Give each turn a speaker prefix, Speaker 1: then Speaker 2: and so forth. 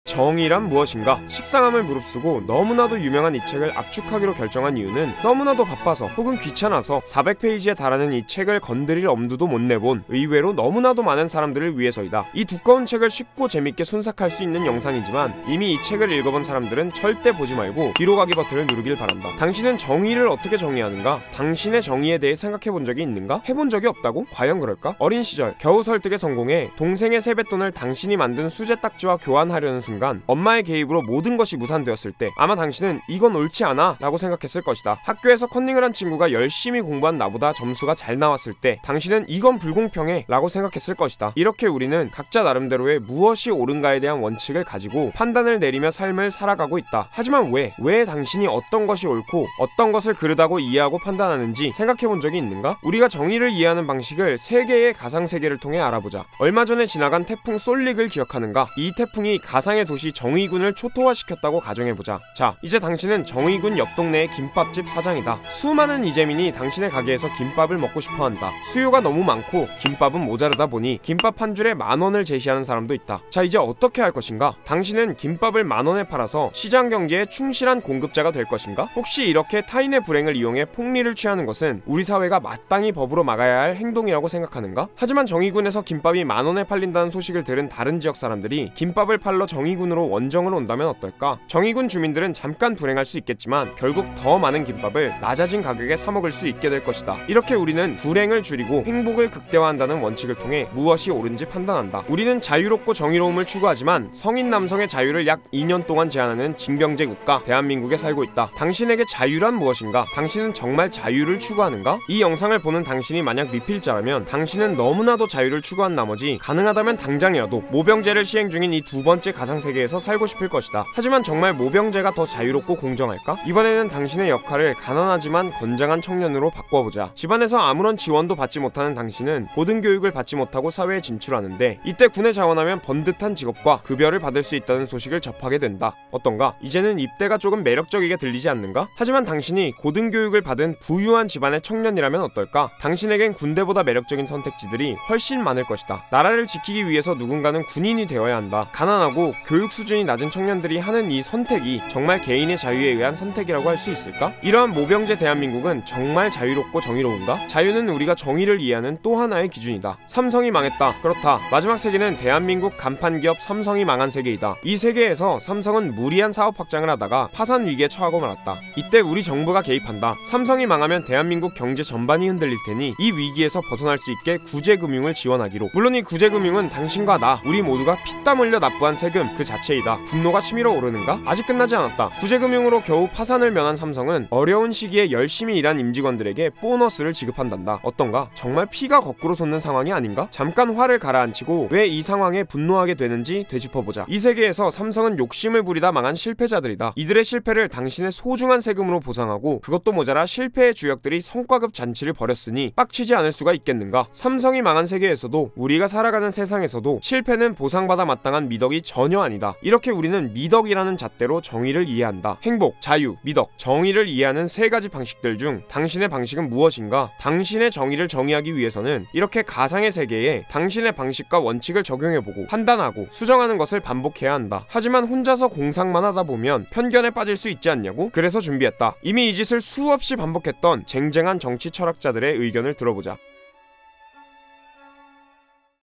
Speaker 1: 정의란 무엇인가? 식상함을 무릅쓰고 너무나도 유명한 이 책을 압축하기로 결정한 이유는 너무나도 바빠서 혹은 귀찮아서 400페이지에 달하는 이 책을 건드릴 엄두도 못 내본 의외로 너무나도 많은 사람들을 위해서이다. 이 두꺼운 책을 쉽고 재밌게 순삭할 수 있는 영상이지만 이미 이 책을 읽어본 사람들은 절대 보지 말고 뒤로 가기 버튼을 누르길 바란다. 당신은 정의를 어떻게 정의하는가? 당신의 정의에 대해 생각해본 적이 있는가? 해본 적이 없다고? 과연 그럴까? 어린 시절 겨우 설득에 성공해 동생의 세뱃돈을 당신이 만든 수제 딱지와 교환하려는 순간 엄마의 개입으로 모든 것이 무산되었을 때 아마 당신은 이건 옳지 않아 라고 생각했을 것이다. 학교에서 컨닝을 한 친구가 열심히 공부한 나보다 점수가 잘 나왔을 때 당신은 이건 불공평해 라고 생각했을 것이다. 이렇게 우리는 각자 나름대로의 무엇이 옳은가에 대한 원칙을 가지고 판단을 내리며 삶을 살아가고 있다. 하지만 왜 당신이 어떤 것이 옳고 어떤 것을 그르다고 이해하고 판단하는지 생각해본 적이 있는가? 우리가 정의를 이해하는 방식을 세계의 가상세계를 통해 알아보자. 얼마 전에 지나간 태풍 솔릭을 기억하는가? 이 태풍이 가상의 도시 정의군을 초토화시켰다고 가정해보자. 자, 이제 당신은 정의군 옆 동네의 김밥집 사장이다. 수많은 이재민이 당신의 가게에서 김밥을 먹고 싶어한다. 수요가 너무 많고 김밥은 모자르다 보니 김밥 한 줄에 10,000원을 제시하는 사람도 있다. 자, 이제 어떻게 할 것인가? 당신은 김밥을 10,000원에 팔아서 시장 경제에 충실한 공급자가 될 것인가? 혹시 이렇게 타인의 불행을 이용해 폭리를 취하는 것은 우리 사회가 마땅히 법으로 막아야 할 행동이라고 생각하는가? 하지만 정의군에서 김밥이 10,000원에 팔린다는 소식을 들은 다른 지역 사람들이 김밥을 팔러 정의군으로 원정을 온다면 어떨까? 정의군 주민들은 잠깐 불행할 수 있겠지만 결국 더 많은 김밥을 낮아진 가격에 사 먹을 수 있게 될 것이다. 이렇게 우리는 불행을 줄이고 행복을 극대화한다는 원칙을 통해 무엇이 옳은지 판단한다. 우리는 자유롭고 정의로움을 추구하지만 성인 남성의 자유를 약 2년 동안 제한하는 징병제 국가 대한민국에 살고 있다. 당신에게 자유란 무엇인가? 당신은 정말 자유를 추구하는가? 이 영상을 보는 당신이 만약 미필자라면 당신은 너무나도 자유를 추구한 나머지 가능하다면 당장이라도 모병제를 시행 중인 이 두 번째 가상세계에서 살고 싶을 것이다. 하지만 정말 모병제가 더 자유롭고 공정할까? 이번에는 당신의 역할을 가난하지만 건장한 청년으로 바꿔보자. 집안에서 아무런 지원도 받지 못하는 당신은 고등교육을 받지 못하고 사회에 진출하는데 이때 군에 자원하면 번듯한 직업과 급여를 받을 수 있다는 소식을 접하게 된다. 어떤가? 이제는 입대가 조금 매력적이게 들리지 않는가? 하지만 당신이 고등교육을 받은 부유한 집안의 청년이라면 어떨까? 당신에겐 군대보다 매력적인 선택지들이 훨씬 많을 것이다. 나라를 지키기 위해서 누군가는 군인이 되어야 한다. 가난하고 교육 수준이 낮은 청년들이 하는 이 선택이 정말 개인의 자유에 의한 선택이라고 할 수 있을까? 이러한 모병제 대한민국은 정말 자유롭고 정의로운가? 자유는 우리가 정의를 이해하는 또 하나의 기준이다. 삼성이 망했다. 그렇다. 마지막 세계는 대한민국 간판기업 삼성이 망한 세계이다. 이 세계에서 삼성은 무리한 사업 확장을 하다가 파산 위기에 처하고 말았다. 이때 우리 정부가 개입한다. 삼성이 망하면 대한민국 경제 전반이 흔들릴 테니 이 위기에서 벗어날 수 있게 구제금융을 지원하기로. 물론 이 구제금융은 당신과 나 우리 모두가 피땀 흘려 납부한 세금 그 자체이다. 분노가 치밀어 오르는가? 아직 끝나지 않았다. 구제금융으로 겨우 파산을 면한 삼성은 어려운 시기에 열심히 일한 임직원들에게 보너스를 지급한단다. 어떤가? 정말 피가 거꾸로 솟는 상황이 아닌가? 잠깐 화를 가라앉히고 왜 이 상황에 분노하게 되는지 되짚어보자. 이 세계에서 삼성은 욕심을 부리다 망한 실패자들이다. 이들의 실패를 당신의 소중한 세금으로 보상하고 그것도 모자라 실패의 주역들이 성과급 잔치를 벌였으니 빡치지 않을 수가 있겠는가? 삼성이 망한 세계에서도 우리가 살아가는 세상에서도 실패는 보상받아 마땅한 미덕이 전혀 아니다. 이렇게 우리는 미덕이라는 잣대로 정의를 이해한다. 행복, 자유, 미덕, 정의를 이해하는 세 가지 방식들 중 당신의 방식은 무엇인가? 당신의 정의를 정의하기 위해서는 이렇게 가상의 세계에 당신의 방식과 원칙을 적용해보고 판단하고 수정하는 것을 반복해야 한다. 하지만 혼자서 공상만 하다 보면 편견에 빠질 수 있지 않냐고? 그래서 준비했다. 이미 이 짓을 수없이 반복했던 쟁쟁한 정치 철학자들의 의견을 들어보자.